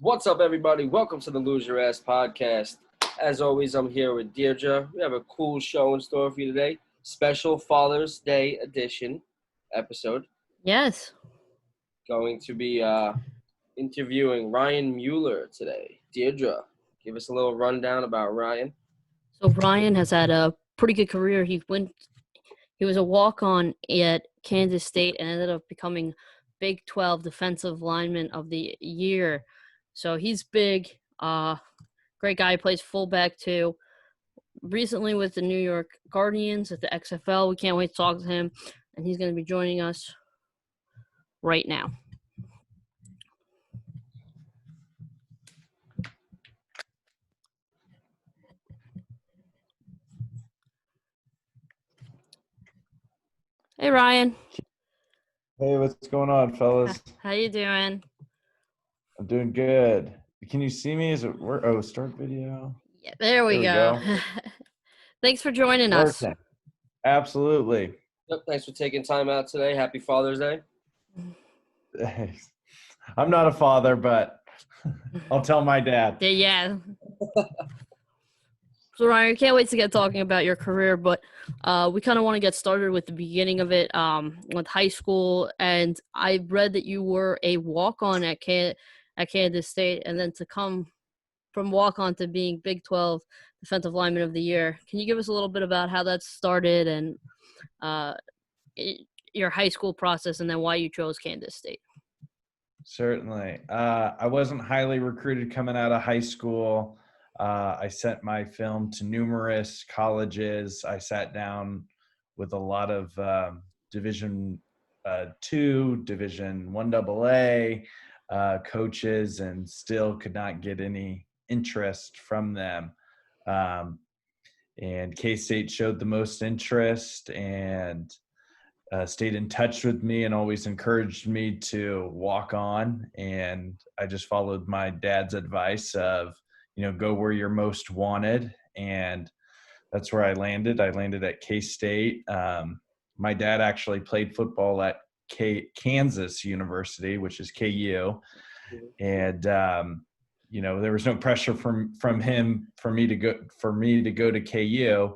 What's up, everybody? Welcome to the Lose Your Ass podcast. As always, I'm here with Deirdre. We have a cool show in store for you today. Special Father's Day edition episode. Yes. Going to be interviewing Ryan Mueller today. Deirdre, give us a little rundown about Ryan. So Ryan has had a pretty good career. He was a walk-on at Kansas State and ended up becoming Big 12 Defensive Lineman of the Year. So he's big. Great guy. He plays fullback too. Recently with the New York Guardians at the XFL. We can't wait to talk to him, and he's going to be joining us right now. Hey, Ryan. Hey, what's going on, fellas? How you doing? I'm doing good. Can you see me? Is it work? Oh, start video. Yeah, there we go. Thanks for joining us. Absolutely. Yep, thanks for taking time out today. Happy Father's Day. I'm not a father, but I'll tell my dad. Yeah. So, Ryan, I can't wait to get talking about your career, but we kind of want to get started with the beginning of it, with high school. And I read that you were a walk-on at Kansas State, and then to come from walk-on to being Big 12 Defensive Lineman of the Year. Can you give us a little bit about how that started and your high school process, and then why you chose Kansas State? Certainly. I wasn't highly recruited coming out of high school. I sent my film to numerous colleges. I sat down with a lot of Division II, Division I AA coaches, and still could not get any interest from them. And K-State showed the most interest and stayed in touch with me and always encouraged me to walk on. And I just followed my dad's advice of, go where you're most wanted. And that's where I landed. I landed at K-State. My dad actually played football at Kansas University, which is KU. And, there was no pressure from him for me to go to KU.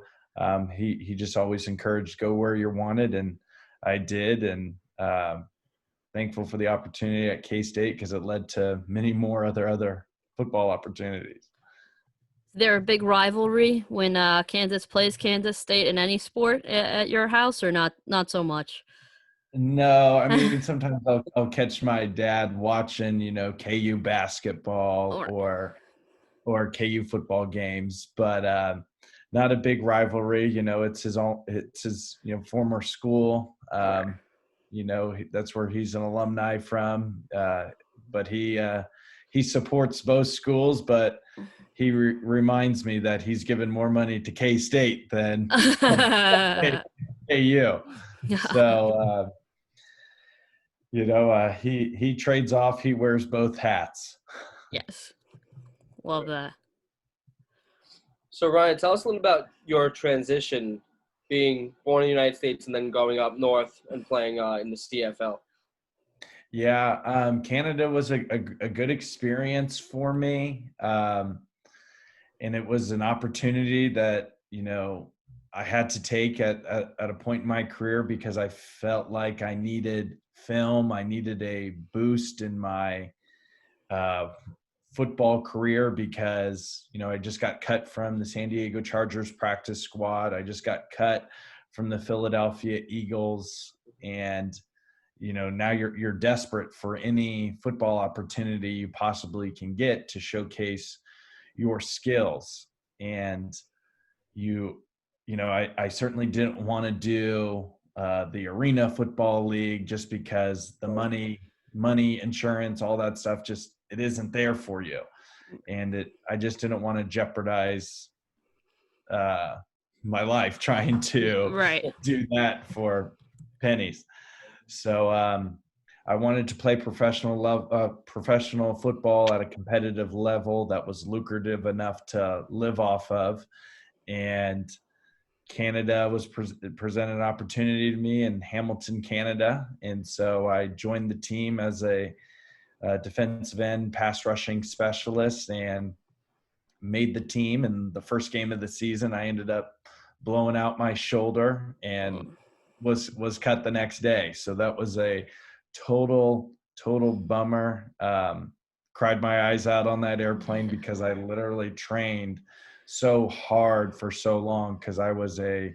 He just always encouraged, go where you're wanted. And I did. And thankful for the opportunity at K-State because it led to many more other football opportunities. Is there a big rivalry when Kansas plays Kansas State in any sport at your house, or not so much? No, I mean, sometimes I'll catch my dad watching, KU basketball or KU football games, but not a big rivalry. It's his former school. That's where he's an alumni from. But he supports both schools, but he reminds me that he's given more money to K-State than KU. So, he trades off. He wears both hats. Yes. Love that. So, Ryan, tell us a little about your transition, being born in the United States and then going up north and playing in the CFL. Yeah, Canada was a good experience for me. And it was an opportunity that, I had to take at a point in my career because I felt like I needed film. I needed a boost in my football career because, I just got cut from the San Diego Chargers practice squad. I just got cut from the Philadelphia Eagles. And, now you're desperate for any football opportunity you possibly can get to showcase your skills. And I certainly didn't want to do the Arena Football League just because the money, insurance, all that stuff, it isn't there for you. And I just didn't want to jeopardize my life trying to do that for pennies. So I wanted to play professional football at a competitive level that was lucrative enough to live off of. And Canada was presented an opportunity to me in Hamilton, Canada. And so I joined the team as a defensive end, pass rushing specialist, and made the team. And the first game of the season, I ended up blowing out my shoulder and was cut the next day. So that was a total bummer. Cried my eyes out on that airplane because I literally trained so hard for so long, because I was a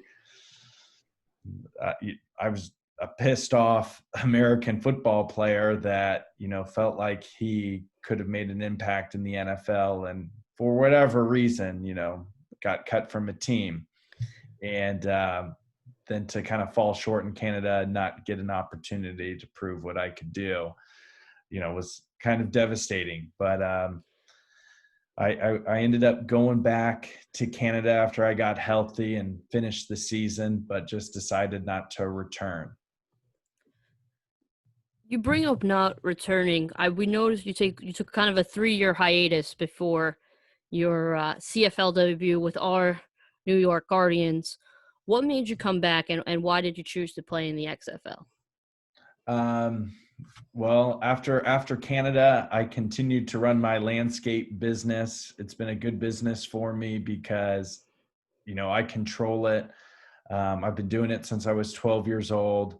pissed off American football player that, felt like he could have made an impact in the NFL, and for whatever reason, got cut from a team. And then to kind of fall short in Canada and not get an opportunity to prove what I could do, was kind of devastating. But I ended up going back to Canada after I got healthy and finished the season, but just decided not to return. You bring up not returning. We noticed you took kind of a 3-year hiatus before your CFL debut with our New York Guardians. What made you come back, and why did you choose to play in the XFL? Well, after Canada, I continued to run my landscape business. It's been a good business for me because, I control it. I've been doing it since I was 12 years old.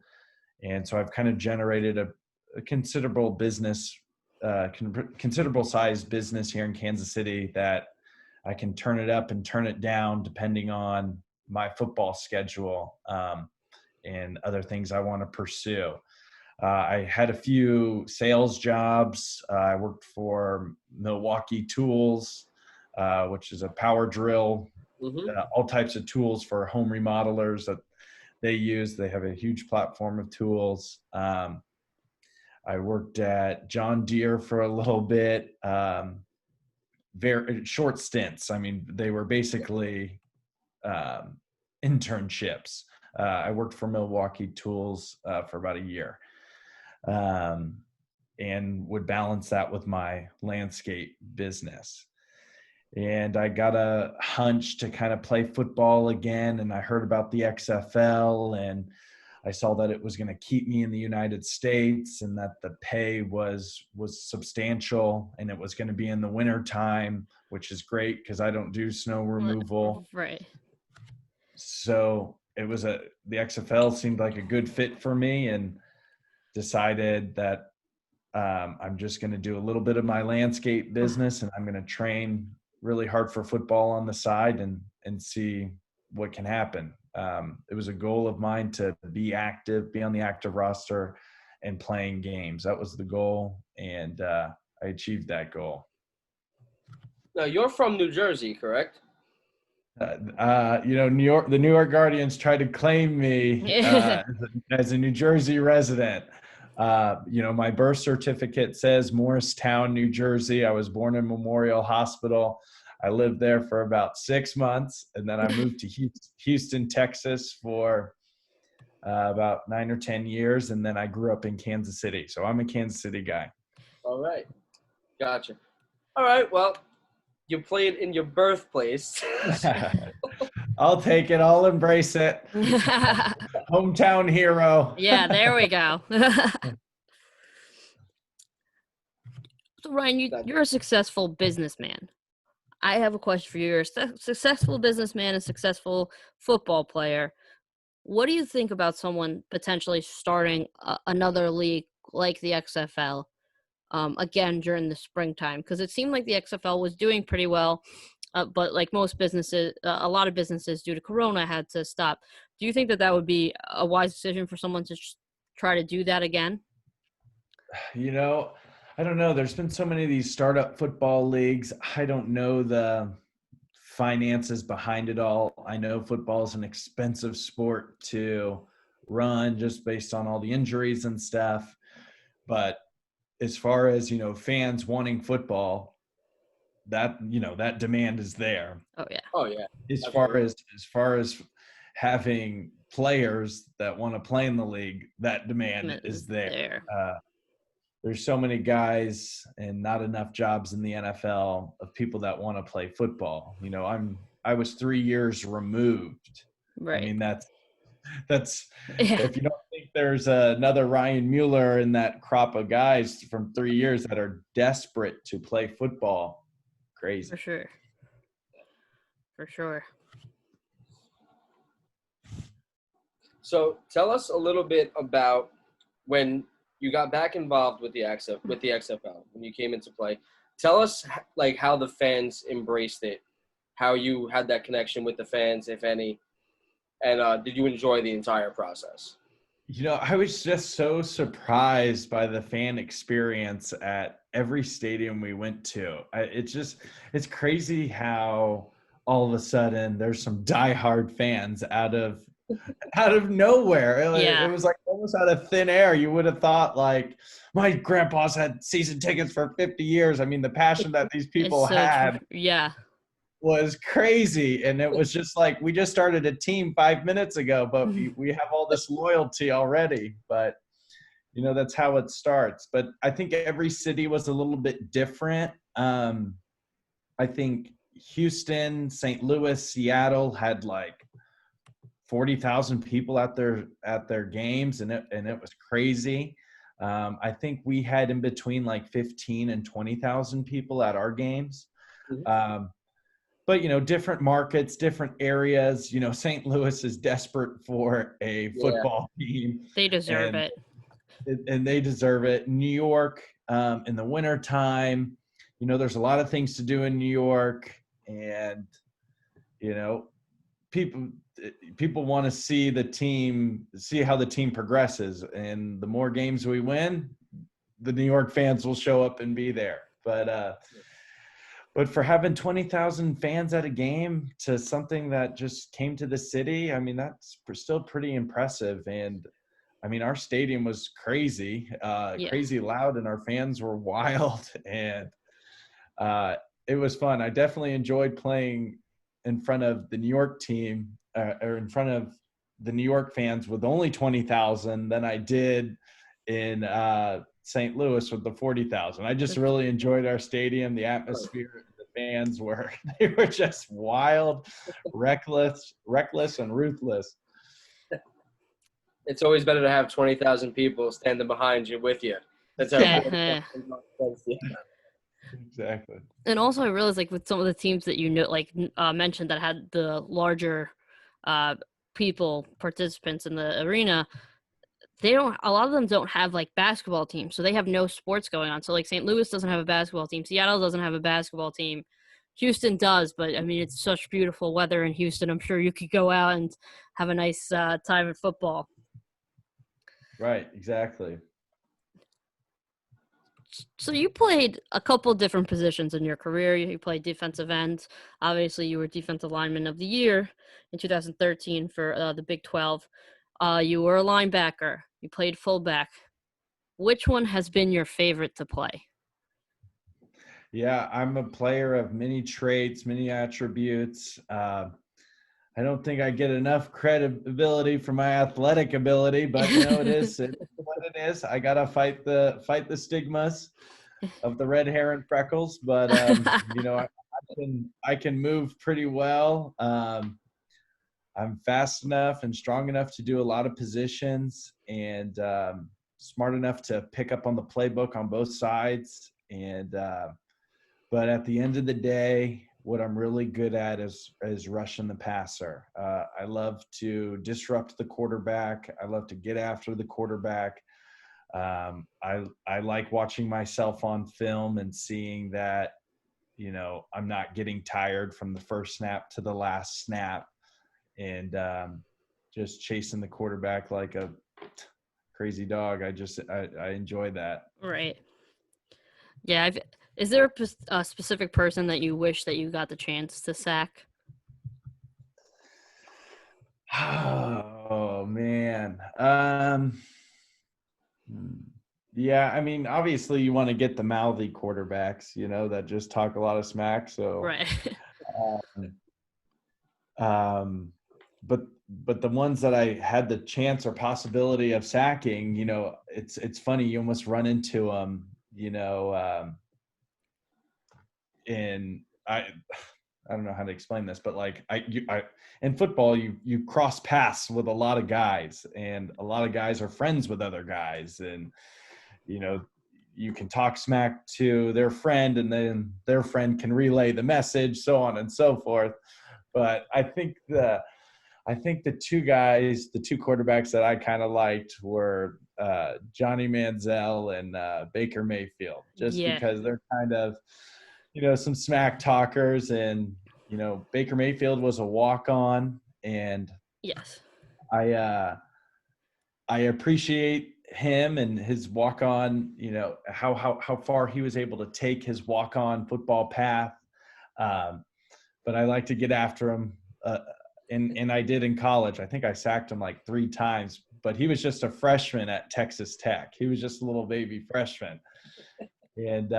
And so I've kind of generated a considerable business, considerable sized business here in Kansas City that I can turn it up and turn it down depending on my football schedule and other things I want to pursue. I had a few sales jobs. I worked for Milwaukee Tools, which is a power drill, all types of tools for home remodelers that they use. They have a huge platform of tools. I worked at John Deere for a little bit, very short stints. I mean, they were basically internships. I worked for Milwaukee Tools for about a year. And would balance that with my landscape business. And I got a hunch to kind of play football again. And I heard about the XFL, and I saw that it was going to keep me in the United States, and that the pay was substantial, and it was going to be in the winter time, which is great because I don't do snow removal. Right. So the XFL seemed like a good fit for me, and decided that I'm just going to do a little bit of my landscape business, and I'm going to train really hard for football on the side and see what can happen. It was a goal of mine to be active, be on the active roster and playing games. That was the goal. And I achieved that goal. Now, you're from New Jersey, correct? The New York Guardians tried to claim me as a New Jersey resident. My birth certificate says Morristown, New Jersey. I was born in Memorial Hospital. I lived there for about 6 months, and then I moved to Houston, Texas for about 9 or 10 years, and then I grew up in Kansas City. So I'm a Kansas City guy. All right. Gotcha. All right, well, you played in your birthplace. I'll take it. I'll embrace it. Hometown hero. Yeah, there we go. So Ryan, you're a successful businessman. I have a question for you. You're a successful businessman, a successful football player. What do you think about someone potentially starting another league like the XFL again during the springtime? Because it seemed like the XFL was doing pretty well, but like most businesses, a lot of businesses due to Corona had to stop. Do you think that would be a wise decision for someone to try to do that again? I don't know. There's been so many of these startup football leagues. I don't know the finances behind it all. I know football is an expensive sport to run just based on all the injuries and stuff. But as far as, fans wanting football, that demand is there. Oh yeah. Oh yeah. As far as having players that want to play in the league, that demand is there. There's so many guys and not enough jobs in the NFL of people that want to play football. I was 3 years removed. Right. I mean, That's Yeah, if you don't think there's another Ryan Mueller in that crop of guys from 3 years that are desperate to play football. Crazy. for sure. For sure. So tell us a little bit about when you got back involved with the XFL when you came into play. Tell us like how the fans embraced it, how you had that connection with the fans, if any, and did you enjoy the entire process? I was just so surprised by the fan experience at every stadium we went to. It's crazy how all of a sudden there's some diehard fans out of nowhere. It Yeah, was like almost out of thin air. You would have thought like my grandpa's had season tickets for 50 years. I mean, the passion that these it's people so true. had Yeah, was crazy. And it was just like, we just started a team 5 minutes ago, but we have all this loyalty already. But, that's how it starts. But I think every city was a little bit different. I think Houston, St. Louis, Seattle had like 40,000 people at their games, and it was crazy. I think we had in between like 15 and 20,000 people at our games. Mhm. But different markets, different areas. St. Louis is desperate for a Yeah. football team, they deserve and it. and they deserve it. New York, in the wintertime, there's a lot of things to do in New York, and you know people want to see how the team progresses, and the more games we win, the New York fans will show up and be there. But for having 20,000 fans at a game to something that just came to the city, I mean, that's still pretty impressive. And I mean, our stadium was crazy, Yeah, crazy loud, and our fans were wild. And it was fun. I definitely enjoyed playing in front of the New York team, or in front of the New York fans with only 20,000 than I did in St. Louis with the 40,000. I just really enjoyed our stadium, the atmosphere. The fans they were just wild, reckless, and ruthless. It's always better to have 20,000 people standing behind you with you. That's how yeah. Exactly. And also, I realized like with some of the teams that mentioned that had the larger uh, participants in the arena, a lot of them don't have like basketball teams, so they have no sports going on. So like St. Louis doesn't have a basketball team, Seattle doesn't have a basketball team, Houston does, but I mean it's such beautiful weather in Houston. I'm sure you could go out and have a nice time at football. Right, exactly. So you played a couple different positions in your career. You played defensive end. Obviously, you were defensive lineman of the year in 2013 for the Big 12. You were a linebacker. You played fullback. Which one has been your favorite to play? Yeah, I'm a player of many traits, many attributes. I don't think I get enough credibility for my athletic ability, but it is what it is. I gotta fight the stigmas of the red hair and freckles, but I can move pretty well. I'm fast enough and strong enough to do a lot of positions, and smart enough to pick up on the playbook on both sides. And but at the end of the day, what I'm really good at is rushing the passer. I love to disrupt the quarterback. I love to get after the quarterback. I like watching myself on film and seeing that, I'm not getting tired from the first snap to the last snap, and just chasing the quarterback like a crazy dog. I enjoy that. Right. Yeah. Is there a specific person that you wish that you got the chance to sack? Oh man. Yeah, I mean, obviously you want to get the mouthy quarterbacks, that just talk a lot of smack. So, Right. um, but the ones that I had the chance or possibility of sacking, it's funny. You almost run into them, and I don't know how to explain this, but like in football, you cross paths with a lot of guys, and a lot of guys are friends with other guys, and you can talk smack to their friend, and then their friend can relay the message, so on and so forth. But I think the two quarterbacks that I kind of liked were Johnny Manziel and Baker Mayfield, just Yeah. because they're kind of, some smack talkers. And, Baker Mayfield was a walk-on, and Yes. I appreciate him and his walk-on, how far he was able to take his walk-on football path. But I like to get after him. And I did in college. I think I sacked him like 3 times, but he was just a freshman at Texas Tech. He was just a little baby freshman. And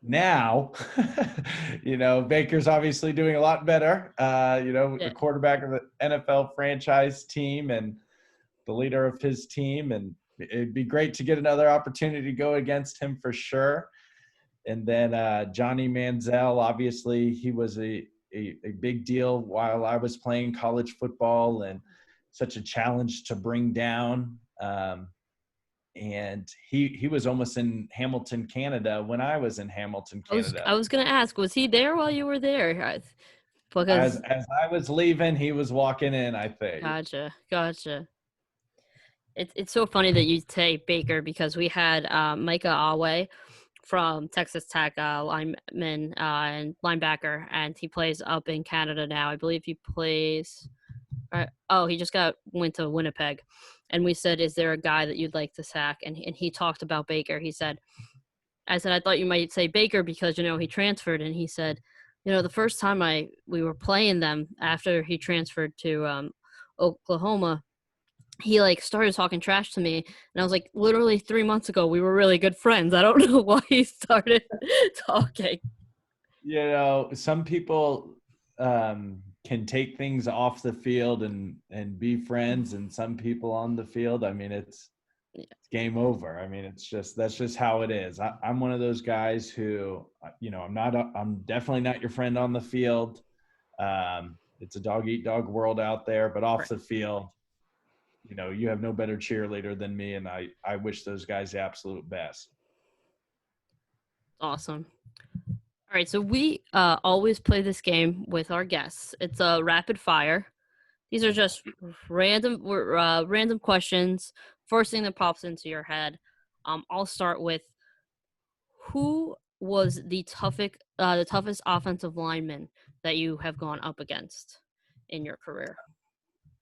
now, Baker's obviously doing a lot better, the quarterback of the NFL franchise team and the leader of his team. And it'd be great to get another opportunity to go against him for sure. And then Johnny Manziel, obviously, he was a big deal while I was playing college football, and such a challenge to bring down. And he was almost in Hamilton, Canada when I was in Hamilton, Canada. I was going to ask, was he there while you were there? Because as I was leaving, he was walking in, I think. Gotcha. It's so funny that you say Baker, because we had Micah Awe from Texas Tech, lineman and linebacker, and he plays up in Canada now. I believe he plays. He just went to Winnipeg, and we said, "Is there a guy that you'd like to sack?" And he talked about Baker. I said, "I thought you might say Baker because he transferred." And he said, the first time we were playing them after he transferred to Oklahoma, he started talking trash to me, and I was like, literally 3 months ago we were really good friends. I don't know why he started talking. Some people can take things off the field and be friends, and some people on the field, it's game over. That's just how it is. I'm one of those guys who, I'm definitely not your friend on the field. It's a dog eat dog world out there, but off the field, you have no better cheerleader than me, and I wish those guys the absolute best. Awesome. All right, so we always play this game with our guests. It's a rapid fire. These are just random questions. First thing that pops into your head. I'll start with, who was the toughest offensive lineman that you have gone up against in your career?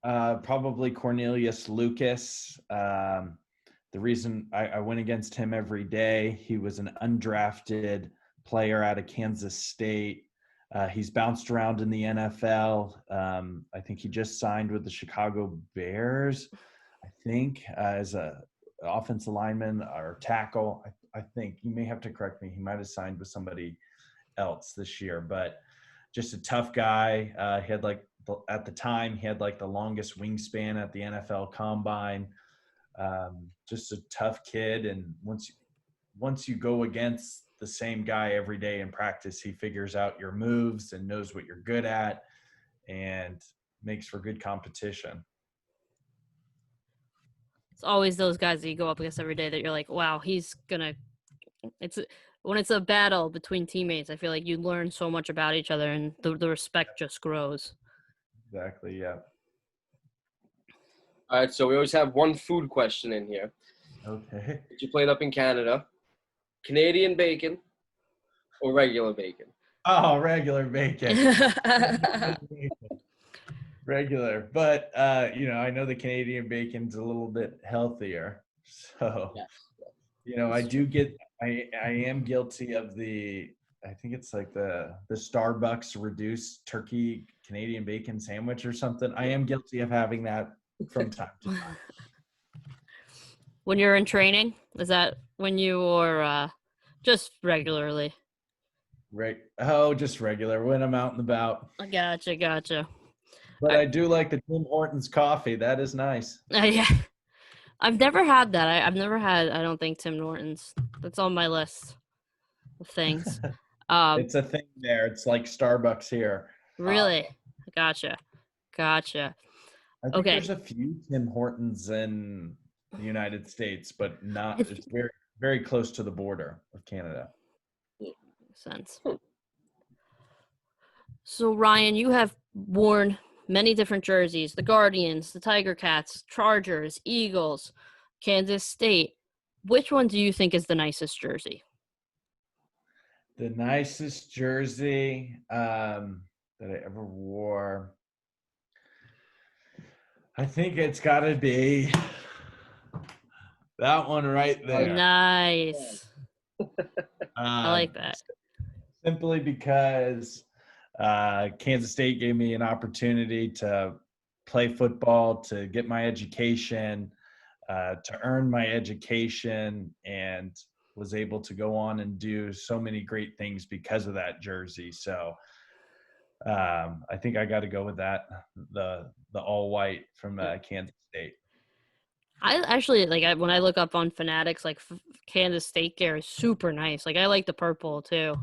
Probably Cornelius Lucas. The reason I went against him every day, he was an undrafted player out of Kansas State. He's bounced around in the NFL. I think he just signed with the Chicago Bears, as a offensive lineman or tackle. I think you may have to correct me. He might have signed with somebody else this year, but just a tough guy. He had at the time, he had the longest wingspan at the NFL Combine. Just a tough kid. And once you go against the same guy every day in practice, he figures out your moves and knows what you're good at and makes for good competition. It's always those guys that you go up against every day that you're like, wow, when it's a battle between teammates, I feel like you learn so much about each other, and the respect just grows. Exactly, yeah. All right, so we always have one food question in here. Okay. You played up in Canada. Canadian bacon or regular bacon? Oh, regular bacon. Regular. But, I know the Canadian bacon's a little bit healthier. So, yes. I am guilty of I think it's the Starbucks reduced turkey Canadian bacon sandwich or something. I am guilty of having that from time to time. When you're in training, is that when you, or just regularly? Right. Oh, just regular when I'm out and about. Gotcha. But I do like the Tim Hortons coffee. That is nice. Yeah. I've never had that. I've never had, I don't think, Tim Hortons. That's on my list of things. It's a thing there. It's like Starbucks here. Really? Gotcha. I think Okay. there's a few Tim Hortons in the United States, but not. It's very, very close to the border of Canada. Makes sense. So Ryan, you have worn many different jerseys: the Guardians, the Tiger Cats, Chargers, Eagles, Kansas State. Which one do you think is the nicest jersey? The nicest jersey that I ever wore, I think it's got to be that one right there. Nice. I like that. Simply because Kansas State gave me an opportunity to play football, to get my education, to earn my education, and was able to go on and do so many great things because of that jersey. So I think I got to go with that, the all white from Kansas State. I actually when I look up on Fanatics, like Kansas State gear is super nice. Like I like the purple too,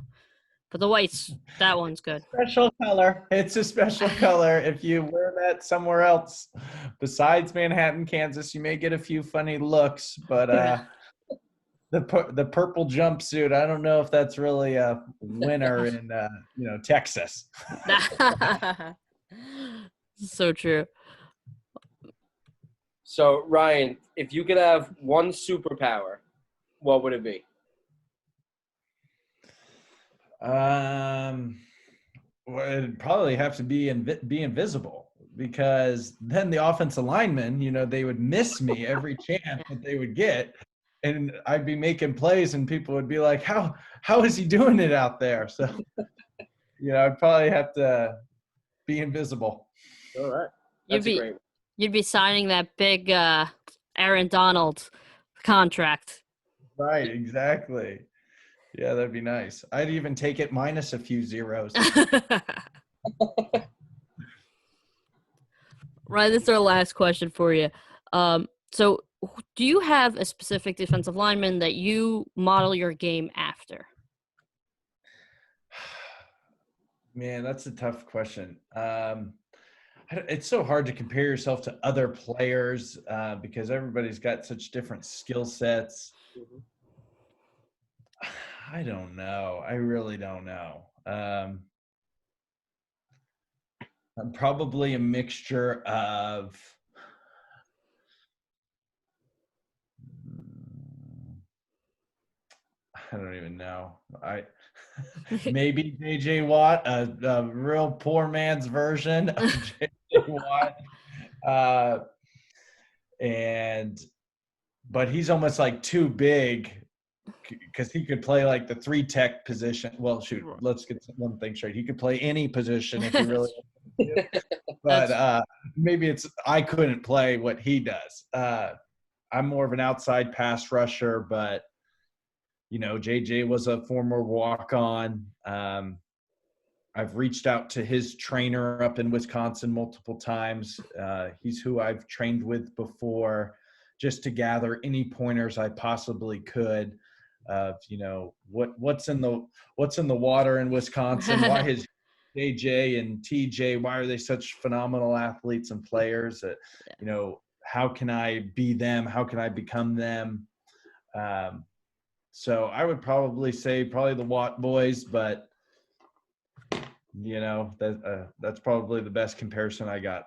but the white's that one's good. Special color. It's a special color. If you wear that somewhere else besides Manhattan, Kansas, you may get a few funny looks. But the purple jumpsuit, I don't know if that's really a winner in Texas. So true. So Ryan, if you could have one superpower, what would it be? Well, it'd probably have to be invisible, because then the offensive linemen, they would miss me every chance that they would get, and I'd be making plays, and people would be like, "How is he doing it out there?" So, I'd probably have to be invisible. All right, that's a great one. You'd be signing that big Aaron Donald contract. Right, exactly. Yeah, that'd be nice. I'd even take it minus a few zeros. Right, this is our last question for you. So do you have a specific defensive lineman that you model your game after? Man, that's a tough question. It's so hard to compare yourself to other players because everybody's got such different skill sets. Mm-hmm. I don't know. I really don't know. I'm probably a mixture of I don't even know. Maybe JJ Watt, a real poor man's version of JJ Watt. But he's almost like too big because he could play like the 3 tech position. Well, shoot, let's get one thing straight. He could play any position if he really wanted to. But maybe I couldn't play what he does. I'm more of an outside pass rusher, but JJ was a former walk-on. I've reached out to his trainer up in Wisconsin multiple times. He's who I've trained with before, just to gather any pointers I possibly could of, what's in the water in Wisconsin. Why is JJ and TJ, why are they such phenomenal athletes and players? How can I be them? How can I become them? So I would probably say the Watt boys, but that's probably the best comparison I got.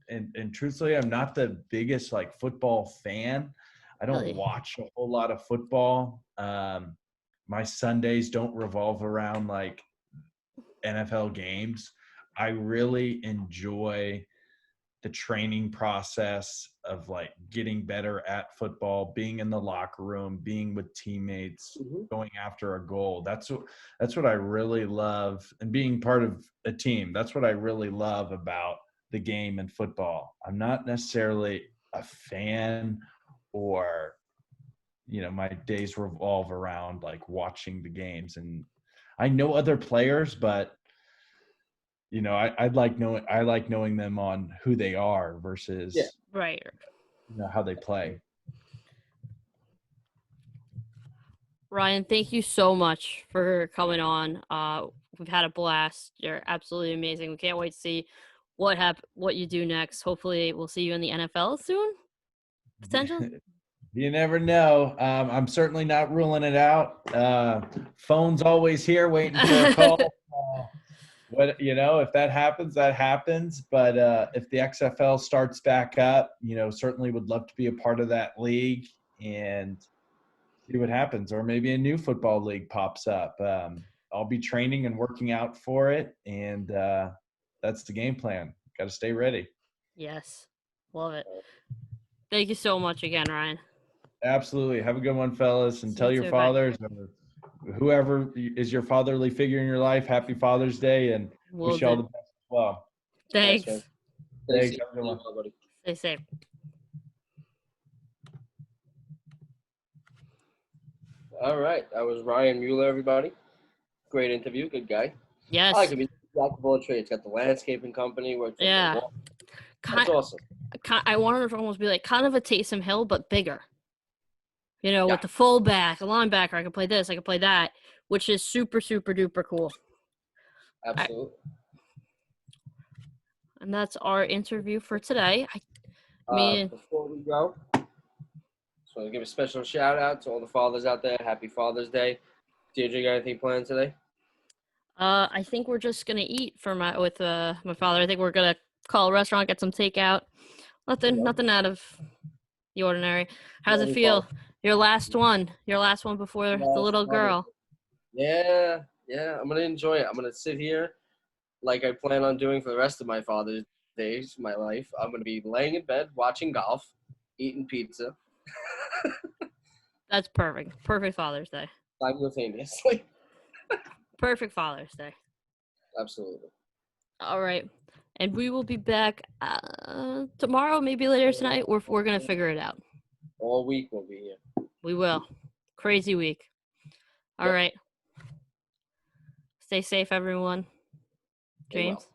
And truthfully, I'm not the biggest football fan. I don't watch a whole lot of football. My Sundays don't revolve around NFL games. I really enjoy the training process of getting better at football, being in the locker room, being with teammates, going after a goal. That's what I really love, and being part of a team. That's what I really love about the game and football. I'm not necessarily a fan, or my days revolve around watching the games. And I know other players, but I like knowing them on who they are versus right. How they play. Ryan, thank you so much for coming on. We've had a blast. You're absolutely amazing. We can't wait to see what you do next. Hopefully, we'll see you in the NFL soon. Potential. You never know. I'm certainly not ruling it out. Phone's always here, waiting for a call. If that happens, that happens. But if the XFL starts back up, certainly would love to be a part of that league and see what happens. Or maybe a new football league pops up. I'll be training and working out for it, and that's the game plan. Got to stay ready. Yes, love it. Thank you so much again, Ryan. Absolutely. Have a good one, fellas, and tell your too, fathers or whoever is your fatherly figure in your life, happy Father's Day, and wish you all the best as well. Thanks. Thanks. Have a good one. Stay safe. All right, that was Ryan Mueller, everybody. Great interview, good guy. Yes. I like him. He's jack of all trades. Got the landscaping company. Worked Yeah. That's awesome. I wanted to almost be like kind of a Taysom Hill, but bigger. With the fullback, a linebacker, I could play this, I could play that, which is super, super duper cool. Absolutely. And that's our interview for today. Before we go, just want to give a special shout out to all the fathers out there. Happy Father's Day. Deirdre, got anything planned today? I think we're just gonna eat with my father. I think we're gonna call a restaurant, get some takeout. Nothing out of the ordinary. How's it feel? Your last one before the little girl. Yeah. I'm gonna enjoy it. I'm gonna sit here like I plan on doing for the rest of my Father's days, my life. I'm gonna be laying in bed, watching golf, eating pizza. That's perfect. Perfect Father's Day. Simultaneously. Perfect Father's Day. Absolutely. All right. And we will be back tomorrow, maybe later tonight. We're going to figure it out. All week we'll be here. We will. Crazy week. All right. Stay safe, everyone. James?